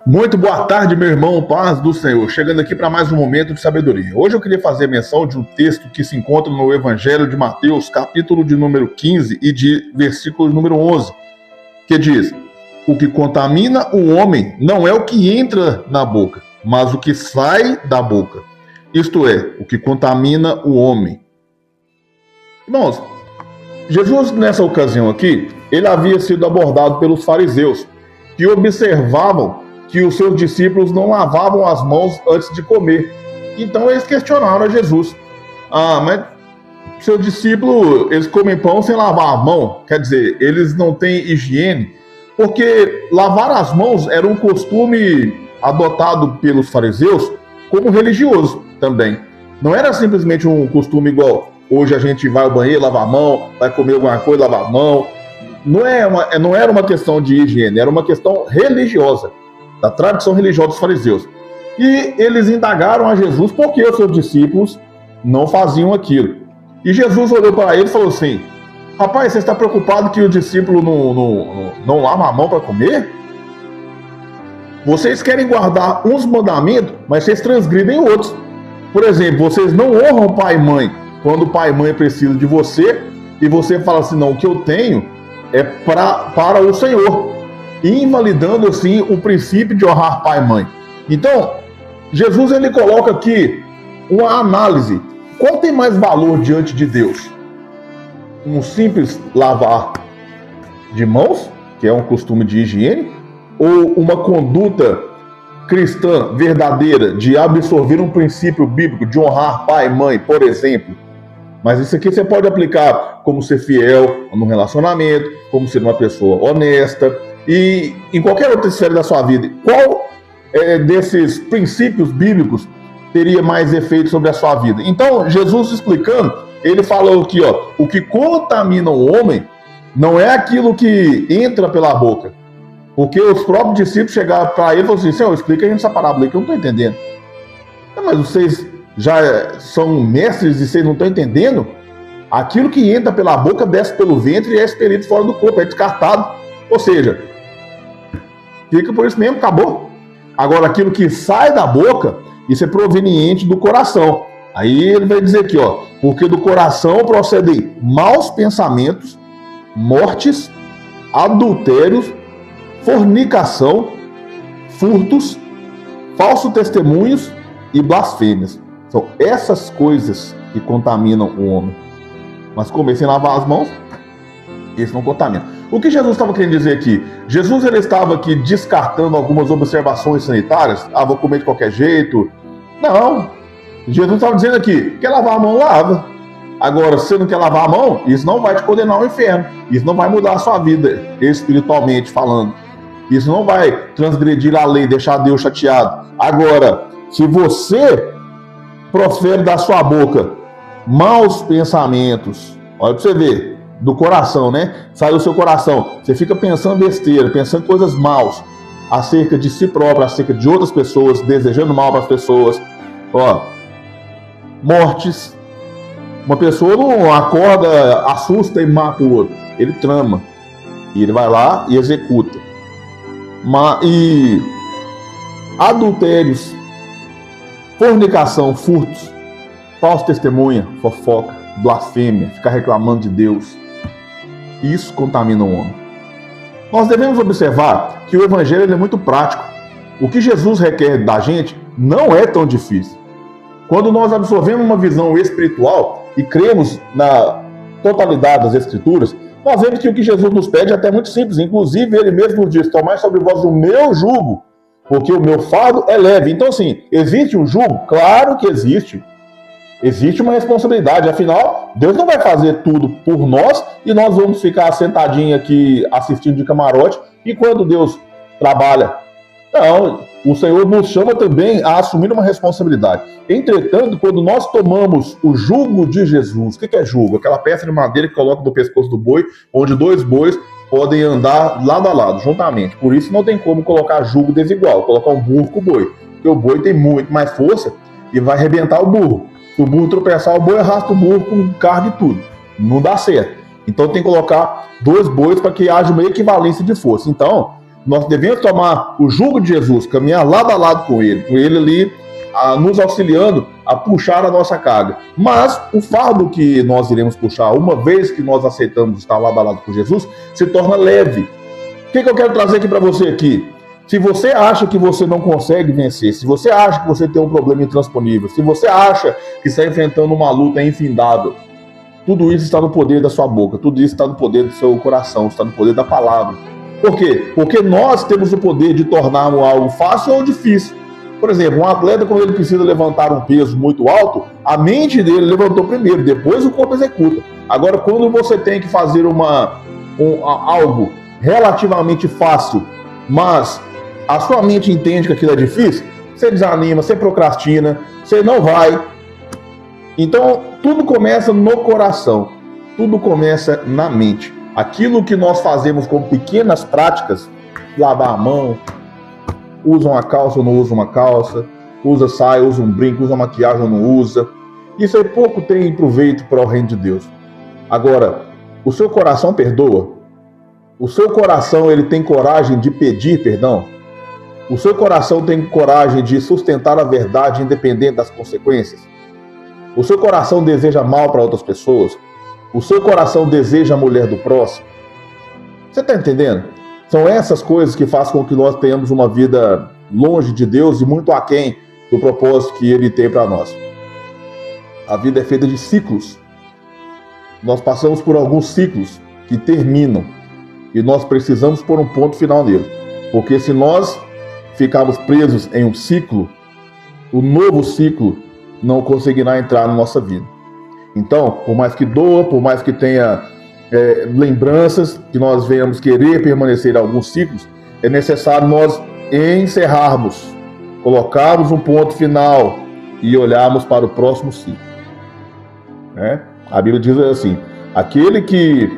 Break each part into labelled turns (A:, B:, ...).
A: Muito boa tarde, meu irmão, paz do Senhor. Chegando aqui para mais um momento de sabedoria. Hoje eu queria fazer menção de um texto que se encontra no Evangelho de Mateus, capítulo de número 15 e de versículo número 11, que diz: o que contamina o homem não é o que entra na boca, mas o que sai da boca. Isto é, o que contamina o homem. Irmãos, Jesus, nessa ocasião aqui, ele havia sido abordado pelos fariseus, que observavam que os seus discípulos não lavavam as mãos antes de comer. Então eles questionaram a Jesus: mas seus discípulos, eles comem pão sem lavar a mão? Quer dizer, eles não têm higiene? Porque lavar as mãos era um costume adotado pelos fariseus como religioso também. Não era simplesmente um costume igual hoje a gente vai ao banheiro, lavar a mão, vai comer alguma coisa, lavar a mão. Não era uma questão de higiene, era uma questão religiosa, da tradição religiosa dos fariseus. E eles indagaram a Jesus por que os seus discípulos não faziam aquilo. E Jesus olhou para ele e falou assim: rapaz, você está preocupado que o discípulo não lava a mão para comer? Vocês querem guardar uns mandamentos, mas vocês transgridem outros. Por exemplo, vocês não honram pai e mãe quando o pai e mãe precisam de você, e você fala assim: não, o que eu tenho é para o Senhor, invalidando assim o princípio de honrar pai e mãe. Então, Jesus ele coloca aqui uma análise: qual tem mais valor diante de Deus? Um simples lavar de mãos, que é um costume de higiene, ou uma conduta cristã verdadeira de absorver um princípio bíblico de honrar pai e mãe, por exemplo? Mas isso aqui você pode aplicar como ser fiel no relacionamento, como ser uma pessoa honesta e em qualquer outra esfera da sua vida. Qual desses princípios bíblicos teria mais efeito sobre a sua vida? Então, Jesus explicando, ele falou aqui, o que contamina o homem não é aquilo que entra pela boca. Porque os próprios discípulos chegaram para ele e falaram assim: Senhor, explica a gente essa parábola aí que eu não estou entendendo. Mas vocês já são mestres e vocês não estão entendendo? Aquilo que entra pela boca desce pelo ventre e é expelido fora do corpo, é descartado. Ou seja, fica por isso mesmo, acabou. Agora, aquilo que sai da boca, isso é proveniente do coração. Aí ele vai dizer aqui, porque do coração procedem maus pensamentos, mortes, adultérios, fornicação, furtos, falsos testemunhos e blasfêmias. São essas coisas que contaminam o homem. Mas comer sem lavar as mãos, isso não contamina. O que Jesus estava querendo dizer aqui? Jesus ele estava aqui descartando algumas observações sanitárias. Vou comer de qualquer jeito. Não. Jesus estava dizendo aqui: quer lavar a mão, lava. Agora, se você não quer lavar a mão, isso não vai te condenar ao inferno. Isso não vai mudar a sua vida, espiritualmente falando. Isso não vai transgredir a lei, deixar Deus chateado. Agora, se você profere da sua boca maus pensamentos, olha para você ver, do coração, né? Sai do seu coração. Você fica pensando besteira, pensando coisas maus acerca de si próprio, acerca de outras pessoas, desejando mal para as pessoas. Mortes. Uma pessoa não acorda, assusta e mata o outro. Ele trama. E ele vai lá e executa. E adultérios, fornicação, furtos, falsa testemunha, fofoca, blasfêmia, ficar reclamando de Deus. Isso contamina o homem. Nós devemos observar que o evangelho é muito prático. O que Jesus requer da gente não é tão difícil. Quando nós absorvemos uma visão espiritual e cremos na totalidade das escrituras, nós vemos que o que Jesus nos pede é até muito simples. Inclusive, ele mesmo nos diz: tomai sobre vós o meu jugo, porque o meu fardo é leve. Então, assim, existe um jugo? Claro que existe. Existe uma responsabilidade. Afinal, Deus não vai fazer tudo por nós e nós vamos ficar sentadinhos aqui assistindo de camarote enquanto Deus trabalha. Não, o Senhor nos chama também a assumir uma responsabilidade. Entretanto, quando nós tomamos o jugo de Jesus, o que é jugo? Aquela peça de madeira que coloca no pescoço do boi, onde dois bois podem andar lado a lado, juntamente. Por isso não tem como colocar jugo desigual, colocar um burro com o boi. Porque o boi tem muito mais força e vai arrebentar o burro. Se o burro tropeçar, o boi arrasta o burro com carro de tudo. Não dá certo. Então tem que colocar dois bois para que haja uma equivalência de força. Então, Nós devemos tomar o jugo de Jesus, caminhar lado a lado com ele ali, nos auxiliando a puxar a nossa carga. Mas o fardo que nós iremos puxar, uma vez que nós aceitamos estar lado a lado com Jesus, se torna leve. O que eu quero trazer aqui para você aqui? Se você acha que você não consegue vencer, se você acha que você tem um problema intransponível, se você acha que está enfrentando uma luta infindável, tudo isso está no poder da sua boca, tudo isso está no poder do seu coração, está no poder da palavra. Por quê? Porque nós temos o poder de tornar algo fácil ou difícil. Por exemplo, um atleta, quando ele precisa levantar um peso muito alto, a mente dele levantou primeiro, depois o corpo executa. Agora, quando você tem que fazer algo relativamente fácil, mas a sua mente entende que aquilo é difícil, você desanima, você procrastina, você não vai. Então, tudo começa no coração, tudo começa na mente. Aquilo que nós fazemos com pequenas práticas, lavar a mão, usa uma calça ou não usa uma calça, usa saia, usa um brinco, usa maquiagem ou não usa, isso aí pouco tem proveito para o reino de Deus. Agora, o seu coração perdoa? O seu coração ele tem coragem de pedir perdão? O seu coração tem coragem de sustentar a verdade independente das consequências? O seu coração deseja mal para outras pessoas? O seu coração deseja a mulher do próximo? Você está entendendo? São essas coisas que fazem com que nós tenhamos uma vida longe de Deus e muito aquém do propósito que Ele tem para nós. A vida é feita de ciclos. Nós passamos por alguns ciclos que terminam e nós precisamos pôr um ponto final nele. Porque se nós ficarmos presos em um ciclo, o novo ciclo não conseguirá entrar na nossa vida. Então, por mais que doa, por mais que tenha lembranças, que nós venhamos querer permanecer em alguns ciclos, é necessário nós encerrarmos, colocarmos um ponto final e olharmos para o próximo ciclo. A Bíblia diz assim: aquele que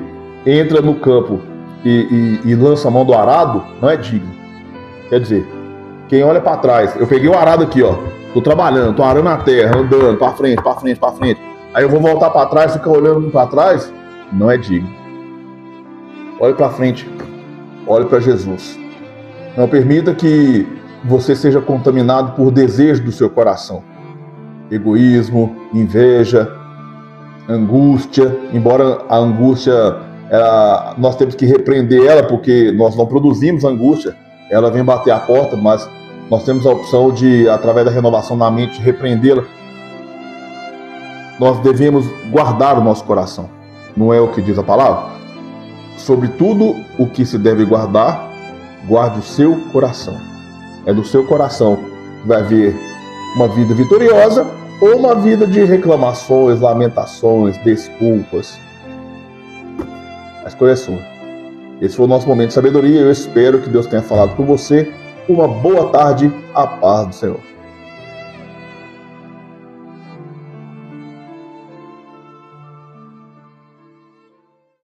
A: entra no campo e lança a mão do arado não é digno. Quer dizer, quem olha para trás, eu peguei o arado aqui, ó, tô trabalhando, tô arando a terra, andando para frente, para frente, para frente. Aí eu vou voltar para trás, ficar olhando para trás, não é digno. Olhe para frente, olhe para Jesus. Não permita que você seja contaminado por desejo do seu coração. Egoísmo, inveja, angústia. Embora a angústia, nós temos que repreender ela, porque nós não produzimos angústia. Ela vem bater a porta, mas nós temos a opção de, através da renovação da mente, repreendê-la. Nós devemos guardar o nosso coração. Não é o que diz a palavra? Sobre tudo o que se deve guardar, guarde o seu coração. É do seu coração que vai haver uma vida vitoriosa ou uma vida de reclamações, lamentações, desculpas. A escolha é sua. Esse foi o nosso momento de sabedoria. Eu espero que Deus tenha falado com você. Uma boa tarde, a paz do Senhor.